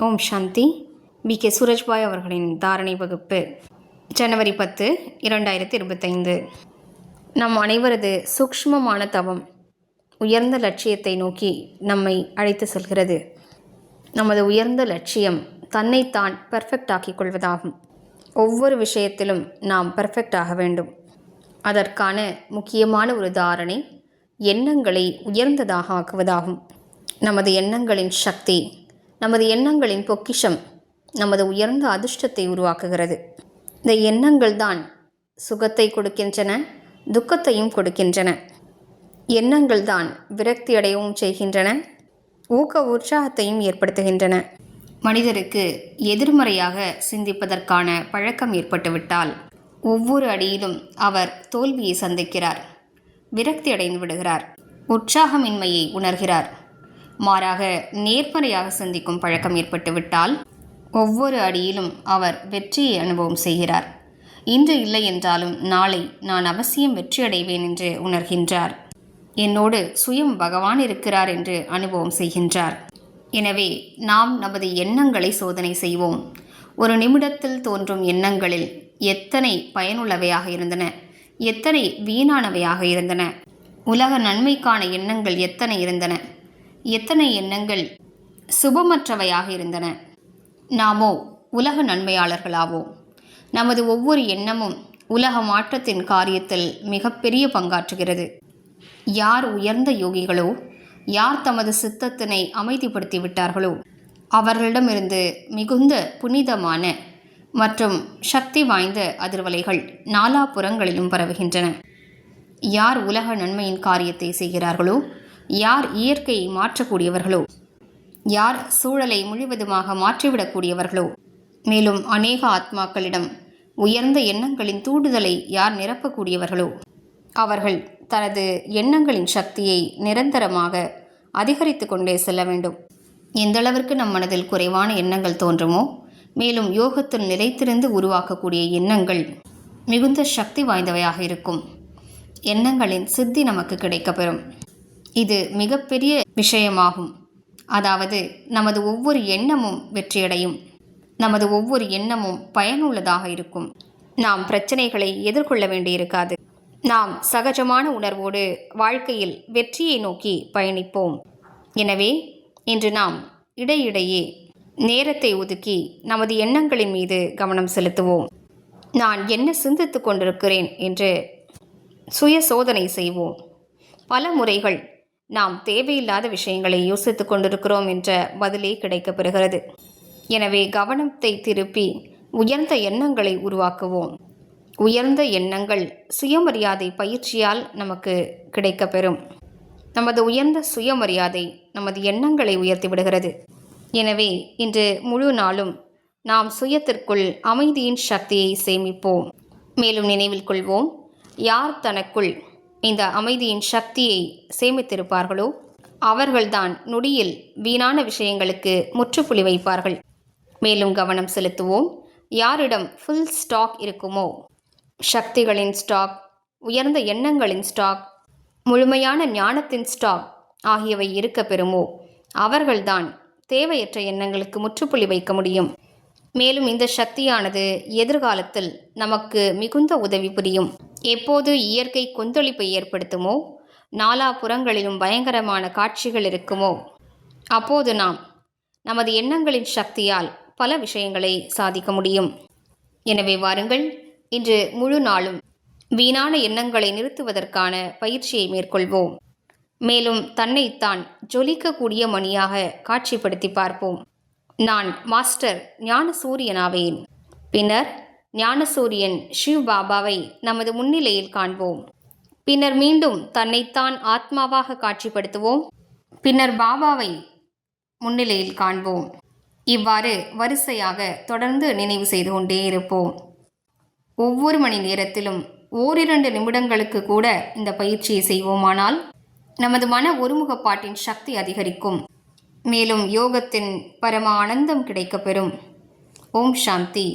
ஓம் சாந்தி. K Surajbhai அவர்களின் தாரணை வகுப்பு ஜனவரி 10, 2025. நம் அனைவரது சூக்ஷ்மமான தவம் உயர்ந்த லட்சியத்தை நோக்கி நம்மை அழைத்து செல்கிறது. நமது உயர்ந்த லட்சியம் தன்னைத்தான் பெர்ஃபெக்ட் ஆக்கிக் கொள்வதாகும். ஒவ்வொரு விஷயத்திலும் நாம் பெர்ஃபெக்ட் ஆக வேண்டும். அதற்கான முக்கியமான ஒரு தாரணை எண்ணங்களை உயர்ந்ததாக ஆக்குவதாகும். நமது எண்ணங்களின் சக்தி, நமது எண்ணங்களின் பொக்கிஷம் நமது உயர்ந்த அதிர்ஷ்டத்தை உருவாக்குகிறது. இந்த எண்ணங்கள் தான் சுகத்தை கொடுக்கின்றன, துக்கத்தையும் கொடுக்கின்றன. எண்ணங்கள் தான் விரக்தி அடையவும் செய்கின்றன, உற்சாகத்தையும் ஏற்படுத்துகின்றன. மனிதருக்கு எதிர்மறையாக சிந்திப்பதற்கான பழக்கம் ஏற்பட்டுவிட்டால் ஒவ்வொரு அடியிலும் அவர் தோல்வியை சந்திக்கிறார், விரக்தி அடைந்து விடுகிறார், உற்சாகமின்மையை உணர்கிறார். மாறாக நேர்மறையாக சிந்திக்கும் பழக்கம் ஏற்பட்டுவிட்டால் ஒவ்வொரு அடியிலும் அவர் வெற்றியை அனுபவம் செய்கிறார். இன்று இல்லை என்றாலும் நாளை நான் அவசியம் வெற்றியடைவேன் என்று உணர்கின்றார். என்னோடு சுயம் பகவான் இருக்கிறார் என்று அனுபவம் செய்கின்றார். எனவே நாம் நமது எண்ணங்களை சோதனை செய்வோம். ஒரு நிமிடத்தில் தோன்றும் எண்ணங்களில் எத்தனை பயனுள்ளவையாக இருந்தன, எத்தனை வீணானவையாக இருந்தன, உலக நன்மைக்கான எண்ணங்கள் எத்தனை இருந்தன, எத்தனை எண்ணங்கள் சுபமற்றவையாக இருந்தன. நாமோ உலக நன்மையாளர்களாவோம். நமது ஒவ்வொரு எண்ணமும் உலக மாற்றத்தின் காரியத்தில் மிகப்பெரிய பங்காற்றுகிறது. யார் உயர்ந்த யோகிகளோ, யார் தமது சித்தத்தினை அமைதிப்படுத்தி விட்டார்களோ அவர்களிடமிருந்து மிகுந்த புனிதமான மற்றும் சக்தி வாய்ந்த அதிர்வலைகள் நாலாபுறங்களிலும் பரவுகின்றன. யார் உலக நன்மையின் காரியத்தை செய்கிறார்களோ, யார் இயற்கையை மாற்றக்கூடியவர்களோ, யார் சூழலை முழுவதுமாக மாற்றிவிடக்கூடியவர்களோ, மேலும் அநேக ஆத்மாக்களிடம் உயர்ந்த எண்ணங்களின் தூண்டுதலை யார் நிரப்பக்கூடியவர்களோ அவர்கள் தனது எண்ணங்களின் சக்தியை நிரந்தரமாக அதிகரித்து கொண்டே செல்ல வேண்டும். எந்தளவிற்கு நம் மனதில் குறைவான எண்ணங்கள் தோன்றுமோ, மேலும் யோகத்தில் நிலைத்திருந்து உருவாக்கக்கூடிய எண்ணங்கள் மிகுந்த சக்தி வாய்ந்தவையாக இருக்கும். எண்ணங்களின் சித்தி நமக்கு கிடைக்கப்பெறும். இது மிகப்பெரிய விஷயமாகும். அதாவது நமது ஒவ்வொரு எண்ணமும் வெற்றியடையும், நமது ஒவ்வொரு எண்ணமும் பயனுள்ளதாக இருக்கும். நாம் பிரச்சனைகளை எதிர்கொள்ள வேண்டியிருக்காது. நாம் சகஜமான உணர்வோடு வாழ்க்கையில் வெற்றியை நோக்கி பயணிப்போம். எனவே இன்று நாம் இடையிடையே நேரத்தை ஒதுக்கி நமது எண்ணங்களின் மீது கவனம் செலுத்துவோம். நான் என்ன சிந்தித்து கொண்டிருக்கிறேன் என்று சுய சோதனை செய்வோம். பல முறைகள் நாம் தேவையில்லாத விஷயங்களை யோசித்து கொண்டிருக்கிறோம் என்ற பதிலே கிடைக்கப்பெறுகிறது. எனவே கவனத்தை திருப்பி உயர்ந்த எண்ணங்களை உருவாக்குவோம். உயர்ந்த எண்ணங்கள் சுயமரியாதை பயிற்சியால் நமக்கு கிடைக்கப்பெறும். நமது உயர்ந்த சுயமரியாதை நமது எண்ணங்களை உயர்த்தி விடுகிறது. எனவே இன்று முழு நாளும் நாம் சுயத்திற்குள் அமைதியின் சக்தியை சேமிப்போம். மேலும் நினைவில் கொள்வோம், யார் தனக்குள் இந்த அமைதியின் சக்தியை சேமித்திருப்பார்களோ அவர்கள்தான் நொடியில் வீணான விஷயங்களுக்கு முற்றுப்புள்ளி வைப்பார்கள். மேலும் கவனம் செலுத்துவோம். யாரிடம் ஃபுல் ஸ்டாக் இருக்குமோ, சக்திகளின் ஸ்டாக், உயர்ந்த எண்ணங்களின் ஸ்டாக், முழுமையான ஞானத்தின் ஸ்டாக் ஆகியவை இருக்க பெறுமோ அவர்கள்தான் தேவையற்ற எண்ணங்களுக்கு முற்றுப்புள்ளி வைக்க முடியும். மேலும் இந்த சக்தியானது எதிர்காலத்தில் நமக்கு மிகுந்த உதவி புரியும். எப்போது இயற்கை கொந்தளிப்பை ஏற்படுத்துமோ, நாலாபுறங்களிலும் பயங்கரமான காட்சிகள் இருக்குமோ அப்போது நாம் நமது எண்ணங்களின் சக்தியால் பல விஷயங்களை சாதிக்க முடியும். எனவே வாருங்கள், இன்று முழு நாளும் வீணான எண்ணங்களை நிறுத்துவதற்கான பயிற்சியை மேற்கொள்வோம். மேலும் தன்னைத்தான் ஜொலிக்கக்கூடிய மணியாக காட்சிப்படுத்தி பார்ப்போம். நான் மாஸ்டர் ஞானசூரியனாவேன். பின்னர் ஞானசூரியன் ஷிவ் பாபாவை நமது முன்னிலையில் காண்போம். பின்னர் மீண்டும் தன்னைத்தான் ஆத்மாவாக காட்சிப்படுத்துவோம். பின்னர் பாபாவை முன்னிலையில் காண்போம். இவ்வாறு வரிசையாக தொடர்ந்து நினைவு செய்து கொண்டே இருப்போம். ஒவ்வொரு மணி நேரத்திலும் 1-2 நிமிடங்களுக்கு கூட இந்த பயிற்சியை செய்வோமானால் நமது மன ஒருமுகப்பாட்டின் சக்தி அதிகரிக்கும். மேலும் யோகத்தின் பரம ஆனந்தம் கிடைக்கப்பெறும். ஓம் சாந்தி.